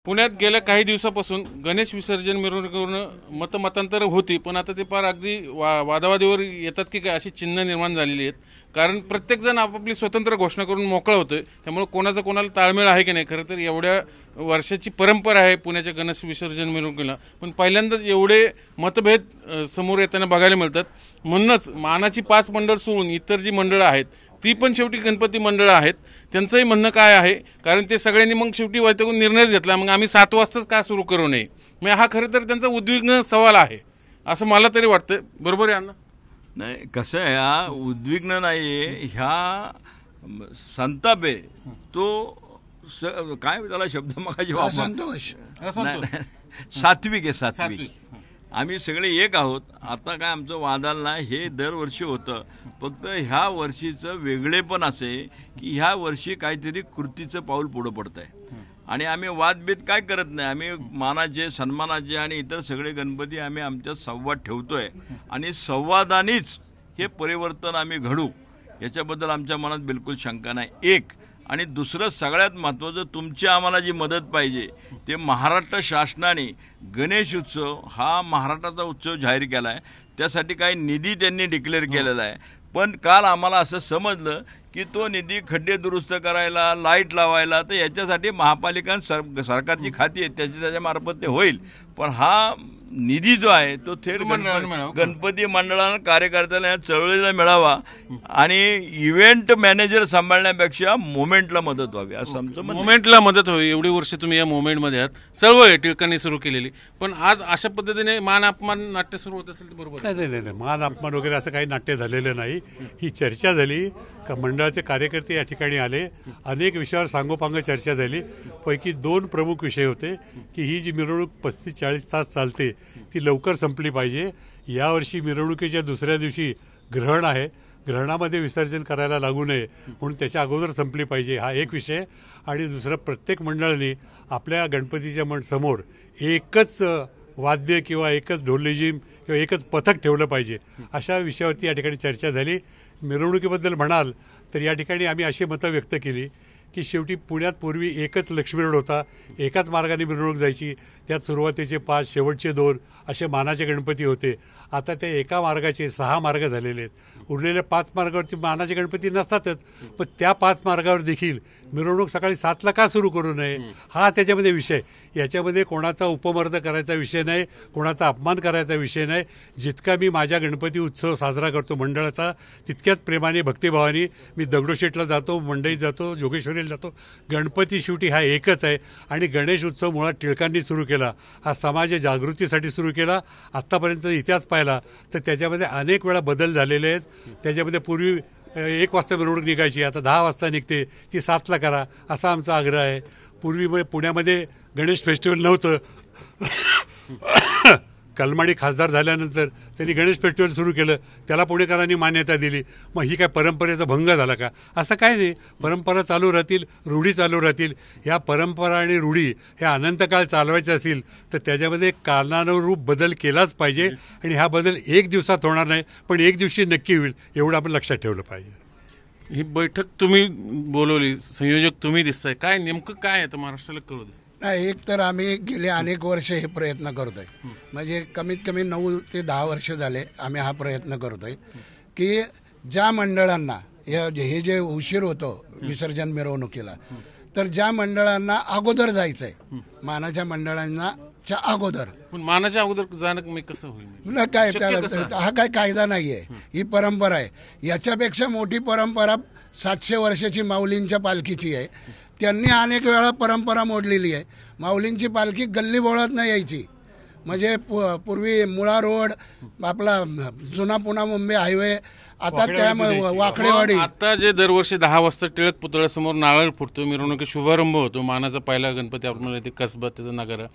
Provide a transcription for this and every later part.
पुण्यात गेल्या काही दिवसापासून गणेश विसर्जन मिरवणुकीवरून मतमतांतर होती, पण आता ते फार अगदी वादावादीवर येतात की काय अशी चिन्ह निर्माण झालेली आहेत. कारण प्रत्येकजण आपापली स्वतंत्र घोषणा करून मोकळा होतोय, त्यामुळे कोणाचा कोणाला ताळमेळ आहे की नाही. खरं तर एवढ्या वर्षाची परंपरा आहे पुण्याच्या गणेश विसर्जन मिरवणुकीला, पण पहिल्यांदाच एवढे मतभेद समोर येताना बघायला मिळतात. म्हणूनच मानाची 5 मंडळ सोडून इतर जी मंडळं आहेत ती पण शेवटी गणपती मंडळं आहेत. त्यांचंही म्हणणं काय आहे, कारण ते सगळ्यांनी मग शेवटी वैतागून निर्णयच घेतला, मग आम्ही 7 वाजताच का सुरू करू नये. मग हा खरं तर त्यांचा उद्विग्न सवाल आहे असं मला तरी वाटतं. बरोबर आहे अण्णा? नाही, कसं आहे, हा उद्विग्न नाही आहे, ह्या संताप आहे तो काय त्याला शब्द मगाशी सात्विक आहे. सात्विक आम्ही सगळे एक आहोत. आता काय आमचं वादाल नाही, हे दरवर्षी होतं. फक्त ह्या वर्षीचं वेगळेपण असे की ह्या वर्षी काहीतरी कृतीचं पाऊल पुढं पडत आहे आणि आम्ही वादभेद काय करत नाही. आम्ही मानाचे, सन्मानाचे आणि इतर सगळे गणपती आम्ही आमच्यात संवाद ठेवतोय आणि संवादानेच हे परिवर्तन आम्ही घडू याच्याबद्दल आमच्या मनात बिलकुल शंका नाही. एक आणि दुसरं सगळ्यात महत्त्वाचं, तुमची आम्हाला जी मदत पाहिजे ते महाराष्ट्र शासनाने गणेश उत्सव हा महाराष्ट्राचा उत्सव जाहीर केला आहे. त्यासाठी काही निधी त्यांनी डिक्लेअर केलेला आहे. पण काल आम्हाला असं समजलं की तो निधी खड्डे दुरुस्त करायला, लाईट लावायला, तर याच्यासाठी महापालिका सरकारची खाती आहेत, त्याच्यामार्फत ते होईल. पण हा निधी जो आहे तो थेट गणपती मंडळाला, कार्यकर्त्याला, चळवळीला मिळावा आणि इव्हेंट मॅनेजर सांभाळण्यापेक्षा मुवमेंटला मदत व्हावी असं आमचं म्हणणं. मुवमेंटला मदत व्हावी, एवढी वर्ष तुम्ही या मुवमेंटमध्ये आहात. चळवळ आहे टिळकांनी सुरू केलेली, पण आज अशा पद्धतीने मान अपमान नाट्य सुरू होत असेल तर बरोबर नाही. मान अपमान वगैरे असं काही नाट्य झालेलं नाही. ही चर्चा झाली का मंडळाचे कार्यकर्ते या ठिकाणी आले, अनेक विषयावर सांगोपांग चर्चा झाली. पैकी 2 प्रमुख विषय होते की ही जी मिरवणूक 35-40 तास चालते ती लवकर संपली पाहिजे. यावर्षी मिरवणुकीच्या दुसऱ्या दिवशी ग्रहण आहे, ग्रहणामध्ये विसर्जन करायला लागू नये म्हणून त्याच्या अगोदर संपली पाहिजे, हा एक विषय. आणि दुसरं, प्रत्येक मंडळाने आपल्या गणपतीच्या समोर एकच वाद्य किंवा एकच ढोललेजीम किंवा एकच पथक ठेवलं पाहिजे, अशा विषयावरती या ठिकाणी चर्चा झाली. मिरवणुकीबद्दल म्हणाल तर या ठिकाणी आम्ही अशी मतं व्यक्त केली की शेवटी पुण्यात पूर्वी एकच लक्ष्मी रोड होता, एकाच मार्गाने मिरवणूक जायची, त्यात सुरुवातीचे 5, शेवटचे 2 असे मानाचे गणपती होते. आता त्या एका मार्गाचे 6 मार्ग झालेले आहेत. उरलेल्या 5 मार्गावरती मानाचे गणपती नसतातच, पण त्या 5 मार्गावर देखील मिरवणूक सकाळी 7ला का सुरू करू नये, हा त्याच्यामध्ये विषय. याच्यामध्ये कोणाचा उपमर्द करायचा विषय नाही, कोणाचा अपमान करायचा विषय नाही. जितका मी माझ्या गणपती उत्सव साजरा करतो मंडळाचा, तितक्याच प्रेमाने, भक्तिभावाने मी दगडूशेठला जातो, मंडईत जातो, जोगेश्वरीला जातो. गणपती शेवटी हा एकच आहे आणि गणेश उत्सव मुळात टिळकांनी सुरू केला, हा समाज जागृतीसाठी सुरू केला. आत्तापर्यंत इतिहास पाहिला तर त्याच्यामध्ये अनेक वेळा बदल झालेले आहेत. त्याच्यामध्ये पूर्वी 1 वाजता मिरवणूक निघायची, आता 10 वाजता निघते, ती 7ला करा असा आमचा आग्रह आहे. पूर्वी पुण्यामध्ये गणेश फेस्टिवल नव्हतं, कलमाडी खासदार झाल्यानंतर त्यांनी गणेश फेस्टिवल सुरू केलं, त्याला पुणेकरांनी मान्यता दिली. मग ही काय परंपरेचा भंग झाला का? असं काय नाही, परंपरा चालू राहतील, रूढी चालू राहतील. ह्या परंपरा आणि रूढी ह्या अनंत काळ चालवायच्या असतील तर त्याच्यामध्ये कालानुरूप बदल केलाच पाहिजे आणि हा बदल 1 दिवसात होणार नाही, पण 1 दिवशी नक्की होईल एवढं आपण लक्षात ठेवलं पाहिजे. ही बैठक तुम्ही बोलवली, संयोजक तुम्ही दिसताय, काय नेमकं काय आहे महाराष्ट्राला कळू दे. नाही, एक तर आम्ही गेले अनेक वर्ष हे प्रयत्न करतोय, म्हणजे कमीत कमी 9 ते 10 वर्ष झाले आम्ही हा प्रयत्न करतोय की ज्या मंडळांना हे जे उशीर होतो विसर्जन मिरवणुकीला, तर ज्या मंडळांना अगोदर जायचंय, मानाच्या मंडळांना अगोदर, पण मानाच्या अगोदर जाणं मी कसं होईल? काय त्याला हा काय कायदा नाहीये, ही परंपरा आहे. याच्यापेक्षा मोठी परंपरा 700 वर्षाची माऊलींच्या पालखीची आहे. त्यांनी अनेक वेळा परंपरा मोडलेली आहे. माऊलींची पालखी गल्ली बोळात यायची, म्हणजे पूर्वी मुळा रोड, आपला जुना पुणा मुंबई हायवे, आता त्या वाकडेवाडी. आता जे दरवर्षी 10 वाजता टिळक पुतळ्यासमोर नारळ फुटतो, मिरवणुकीत शुभारंभ होतो, मानाचा पहिला गणपती आपण ते कसबा त्याचा नगारा,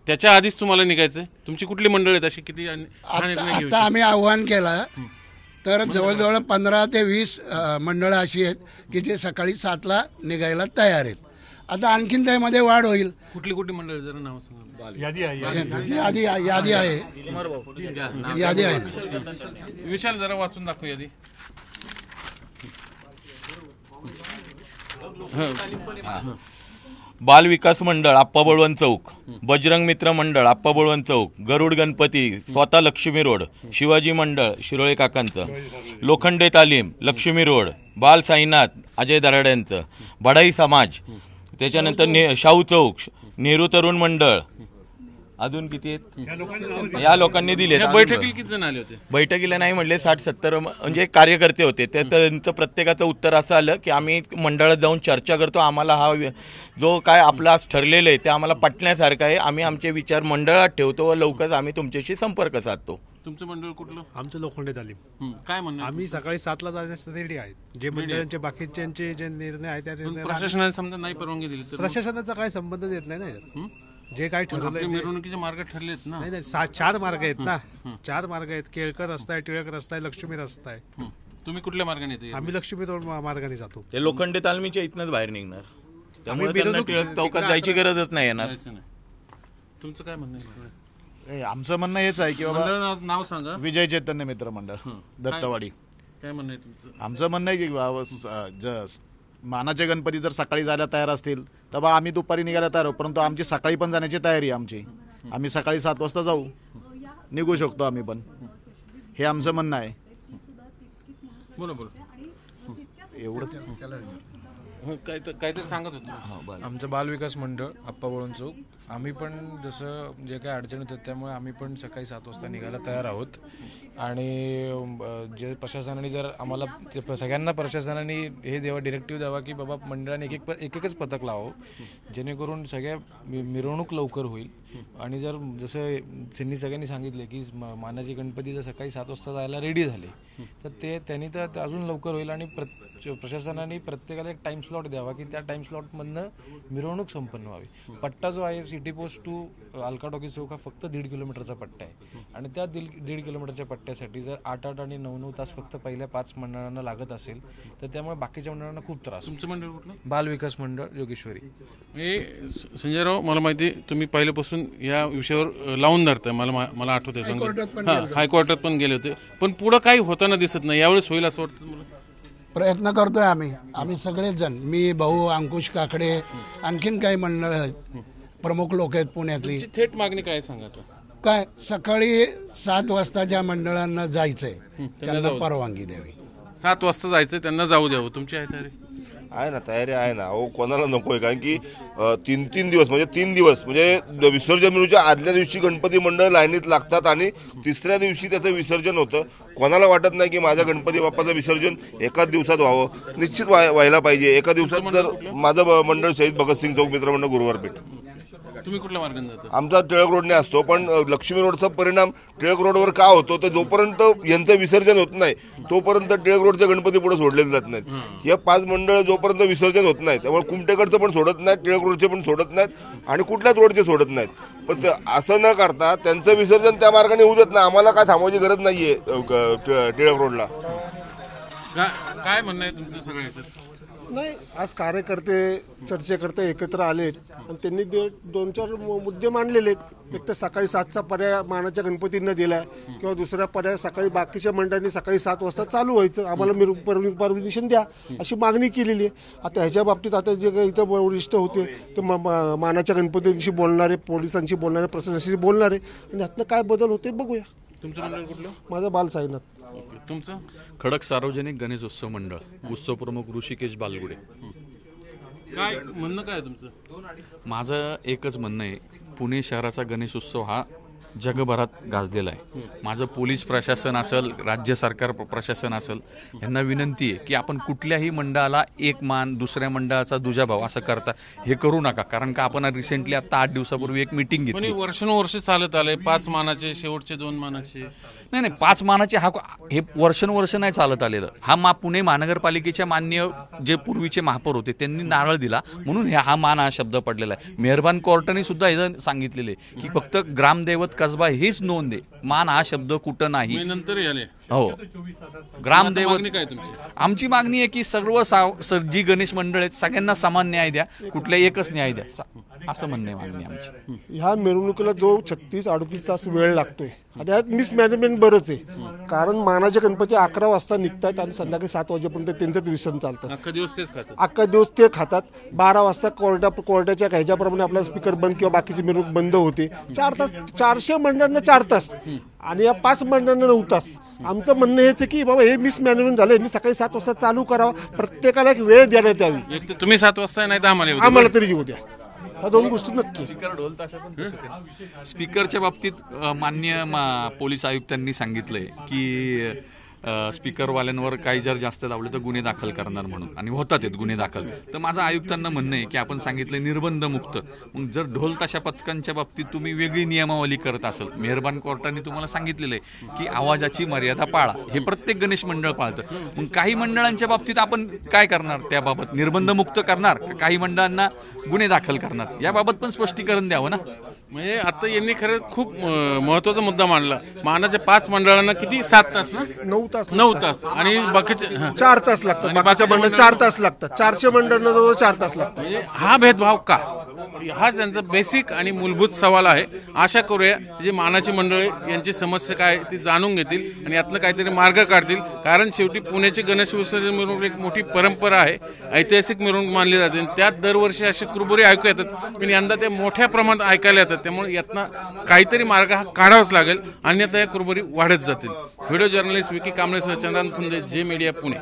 त्याच्या आधीच तुम्हाला निघायचंय. तुमची कुठली मंडळ आहेत अशी किती? आता आम्ही आव्हान केलं तर जवळजवळ 15 ते 20 मंडळं अशी आहेत की जे सकाळी 7ला निघायला तयार आहेत. आता आणखीन त्यामध्ये वाढ होईल. कुठली कुठली मंडळ जरा नाव सांगा. यादी आहे. यादी आहे. विशाल जरा वाचून दाखव यादी. बाल विकास मंडळ आप्पा बळवंत चौक, बजरंग मित्र मंडळ आप्पा बळवंत चौक, गरुड गणपती स्वतः लक्ष्मी रोड, शिवाजी मंडळ शिरोळे काकांचं, लोखंडे तालीम लक्ष्मी रोड, बाल साईनाथ अजय दराड्यांचं, बढाई समाज, त्याच्यानंतर शाहू चौक, नेहरू तरुण मंडळ, अजून किती आहेत या लोकांनी दिले. बैठकीला किती जण आले होते? बैठकीला नाही म्हणले 60-70 म्हणजे कार्यकर्ते होते. त्यांचं प्रत्येकाचं उत्तर असं आलं की आम्ही मंडळात जाऊन चर्चा करतो, आम्हाला हा जो काय आपला ठरलेलं आहे ते आम्हाला पटण्यासारखं आहे, आम्ही आमचे विचार मंडळात ठेवतो व लवकरच आम्ही तुमच्याशी संपर्क साधतो. तुमचं मंडळ कुठलं? आमचं लोखंडे तालीम. काय म्हणणं? आम्ही सकाळी 7ला जाण्यासाठी रेडी आहेत. जे मंडळांचे बाकीच्यांचे जे निर्णय आहेत त्या निर्णय प्रशासनाने समजा नाही परवानगी दिली तर प्रशासनाचा काही संबंधच येत नाही ना. जे काही ठरवलंय मिरवणुकीचे मार्ग ठरलेत ना. नाही 4 मार्ग आहेत ना. 4 मार्ग आहेत. केळकर रस्ता आहे, टिळक रस्ता आहे, लक्ष्मी रस्ता आहे. तुम्ही कुठल्या मार्गाने येते? आम्ही लक्ष्मी रोड मार्गाने जातो. ते लोखंडे तालमीच्या इथनच बाहेर निघणार, त्यामुळे आम्ही त्यांना टिळक चौकात जायची गरजच नाही येणार. तुमचं काय म्हणणं आहे? आमचं म्हणणं हेच आहे की बाबा मंडळ नाव सांगा. विजय चैतन्य मित्र मंडळ दत्तवाडी. काय म्हणणं आहे तुमचं? आमचं म्हणणं आहे की बाबा मानाचे गणपती जर सकाळी जायला तयार असतील तर बा आम्ही दुपारी निघायला तयार आहोत, परंतु आमची सकाळी पण जाण्याची तयारी आहे आमची. आम्ही सकाळी 7 वाजता जाऊ, निघू शकतो आम्ही पण, हे आमचं म्हणणं आहे. बरोबर. एवढंच. काहीतरी सांगत होतं. आमचं बालविकास मंडळ आप्पा बळवंत चौक, आम्ही पण जसं जे काही अडचणी होतात त्यामुळे आम्ही पण सकाळी 7 वाजता निघायला तयार आहोत. आणि जे प्रशासनाने जर आम्हाला सगळ्यांना प्रशासनाने हे डिरेक्टिव्ह द्यावा की बाबा मंडळाने एकच पथक लावावं, जेणेकरून सगळ्या मिरवणूक लवकर होईल. आणि जर जसं त्यांनी सगळ्यांनी सांगितले की मानाचे गणपती जर सकाळी 7 वाजता जायला रेडी झाले तर त्यांनी तर अजून लवकर होईल. आणि प्रशासनाने प्रत्येकाला एक टाइम स्लॉट द्यावा की त्या टाइम स्लॉटमधनं मिरवणूक संपन्न व्हावी. पट्टा जो आहे city post to Alka talkies चौक हा फक्त 1.5 किलोमीटरचा पट्टा आहे. आणि त्या 1.5 किलोमीटरच्या पट्ट्यासाठी जर 8 आणि 9 तास फक्त पहिल्या 5 मंडळांना लागत असेल तर त्यामुळे बाकीच्या मंडळांना खूप त्रास. तुमचं मंडळ कुठलं? बालविकास मंडळ योगेश्वरी. संजयराव, मला माहिती तुम्ही पहिल्यापासून या विषयावर लावून धरताय. मला आठवतंय हायकोर्टात पण गेले होते, पण पुढं काही होताना दिसत नाही. यावेळेस होईल असं वाटतं मला? प्रयत्न करतोय आम्ही सगळेच जण, मी, भाऊ, अंकुश काकडे, आणखीन काही मंडळ आहेत, प्रमुख लोक आहेत पुण्यातली. थेट मागणी काय सांगा? काय सकाळी 7 वाजता ज्या मंडळांना जायचंय त्यांना परवानगी द्यावी. 7 वाजता जायचं, त्यांना जाऊ द्यावं. तुमची आहे तयारी? आहे ना, तयारी आहे ना. अहो, कोणाला नको आहे? कारण की 3 दिवस म्हणजे विसर्जन मिळूच्या आदल्या दिवशी गणपती मंडळ लाईनीत लागतात आणि 3ऱ्या दिवशी त्याचं विसर्जन होतं. कोणाला वाटत नाही की माझ्या गणपती बाप्पाचं विसर्जन एकाच दिवसात व्हावं? निश्चित व्हायला पाहिजे एका दिवसात. जर माझं मंडळ शहीद भगतसिंग चौक मित्रमंडळ गुरुवारपेठ. तुम्ही कुठल्या मार्गाने जाता? आमचा टिळक रोडने असतो, पण लक्ष्मी रोडचा परिणाम टिळक रोडवर का होतो तर जोपर्यंत यांचं विसर्जन होत नाही तोपर्यंत टिळक रोडचे गणपती पुढे सोडले जात नाहीत. या 5 मंडळ जोपर्यंत विसर्जन होत नाही त्यामुळे कुमटेकडचं पण सोडत नाहीत, टिळक रोडचे पण सोडत नाहीत आणि कुठल्याच रोडचे सोडत नाहीत. पण असं न करता त्यांचं विसर्जन त्या मार्गाने होऊ देत नाही. आम्हाला काय थांबवायची गरज नाहीये टिळक रोडला. काय म्हणणं आहे तुमचं सगळ्या ह्याच्यात? नाही, आज कार्यकर्ते चर्चेकर्ते एकत्र आलेत आणि त्यांनी 2-4 मुद्दे मांडलेले आहेत. एक तर सकाळी 7चा पर्याय मानाच्या गणपतींना दिलाय किंवा दुसरा पर्याय सकाळी बाकीच्या मंडळांनी सकाळी 7 वाजता चालू व्हायचं, आम्हाला परमिशन द्या अशी मागणी केलेली आहे. आता ह्याच्या बाबतीत आता जे काही इथं वरिष्ठ होते ते मानाच्या गणपतींशी बोलणारे, पोलिसांशी बोलणारे, प्रशासनाशी बोलणारे आणि ह्यातनं काय बदल होते बघूया. तुमचं मंडळ कुठलं? माझं बाल साईनाथ. तुमचं? खडक सार्वजनिक गणेशोत्सव मंडळ, उत्सव प्रमुख ऋषिकेश बालगुडे. काय म्हणणं काय तुमचं? माझं एकच म्हणणं आहे, पुणे शहराचा गणेशोत्सव हा जगभरात गाजलेला आहे. माझं पोलीस प्रशासन असेल, राज्य सरकार प्रशासन असेल, यांना विनंती आहे की आपण कुठल्याही मंडळाला एक मान, दुसऱ्या मंडळाचा दुजाभाव असं करता हे करू नका. कारण का आपण रिसेंटली आता 8 दिवसापूर्वी एक मीटिंग घेतली. वर्षानुवर्ष चालत आलंय, 5 मानाचे, शेवटचे 2 मानाचे. नाही 5 मानाचे हे वर्षानुवर्ष नाही चालत आलेलं. हा पुणे महानगरपालिकेच्या मान्य जे पूर्वीचे महापौर होते त्यांनी नारळ दिला म्हणून हा मान हा शब्द पडलेला आहे. मेहरबान कोर्टाने सुद्धा हे सांगितलेले की फक्त ग्रामदैवत कसबा हीच नोंद आहे, मान हा शब्द कुठं नाही. नंतर हो, ग्रामदैवत. काय तुमची? आमची मागणी आहे की सर्व जी गणेश मंडळ आहेत सगळ्यांना समान न्याय द्या, कुठल्या एकच न्याय द्या. असं म्हणणं आहे मागणी आमची. ह्या मिरवणुकीला जो 36-38 तास वेळ लागतोय आणि यात मिसमॅनेजमेंट बरंच आहे. कारण मानाचे गणपती 11 वाजता निघतात आणि संध्याकाळी 7 वाजेपर्यंत त्यांचंच विसर्जन चालतं. अख्खा दिवस तेच खातात. अख्खा दिवस ते खातात. 12 वाजता कोर्टाच्या ह्याच्याप्रमाणे आपला स्पीकर बंद किंवा बाकीची मिरवणूक बंद होते. 4 तास, 400 मंडळांना 4 तास आणि या 5 मंडळांना 9 तास. आमचं म्हणणं हेच आहे की बाबा हे मिसमॅनेजमेंट झालं, यांनी सकाळी 7 वाजता चालू करावं, प्रत्येकाला एक वेळ देण्यात यावी. एक तर तुम्ही 7 वाजता नाही तर आम्हाला येऊ द्या. आम्हाला तरी येऊ द्या. ह्या 2 गोष्टी नक्की. स्पीकरच्या बाबतीत माननीय पोलीस आयुक्तांनी सांगितलंय की स्पीकरवाल्यांवर काही जर जास्त दाबले तर गुन्हे दाखल करणार म्हणून, आणि होतात आहेत गुन्हे दाखल. तर माझं आयुक्तांना म्हणणं आहे की आपण सांगितलं निर्बंध मुक्त, मग जर ढोल ताशा पथकांच्या बाबतीत तुम्ही वेगळी नियमावली करत असाल, मेहरबान कोर्टाने तुम्हाला सांगितलेलं आहे की आवाजाची मर्यादा पाळा, हे प्रत्येक गणेश मंडळ पाळतं. मग काही मंडळांच्या बाबतीत आपण काय करणार, त्याबाबत निर्बंध मुक्त करणार, काही मंडळांना गुन्हे दाखल करणार, याबाबत पण स्पष्टीकरण द्यावं ना. म्हणजे आता यांनी खरं खूप महत्वाचा मुद्दा मांडला. मानाच्या 5 मंडळांना किती 7 तास ना 9 तास 9 तास आणि बाकीचे 4 तास लागतात. बाकीच्या मंडळ 4 तास लागतात. 400 मंडळांना जवळ 4 तास लागतात. म्हणजे हा भेदभाव का, हा त्यांचा बेसिक आणि मूलभूत सवाल आहे. आशा करूया जे मानाची मंडळे यांची समस्या काय ती जाणून घेतील आणि यातनं काहीतरी मार्ग काढतील. कारण शेवटी पुण्याची गणेश विसर्जन मिरवणूक एक मोठी परंपरा आहे, ऐतिहासिक मिरवणूक मानली जाते. त्यात दरवर्षी असे कुरबुरे ऐकू येतात, पण यंदा ते मोठ्या प्रमाणात ऐकायला येतात. त्यामुळे यातनं काहीतरी मार्ग हा काढावाच लागेल, अन्यथा या कुरबुरी वाढत जातील. व्हिडिओ जर्नलिस्ट विकी कांबळेसह चंद्रांत फुंदे, जे मीडिया, पुणे.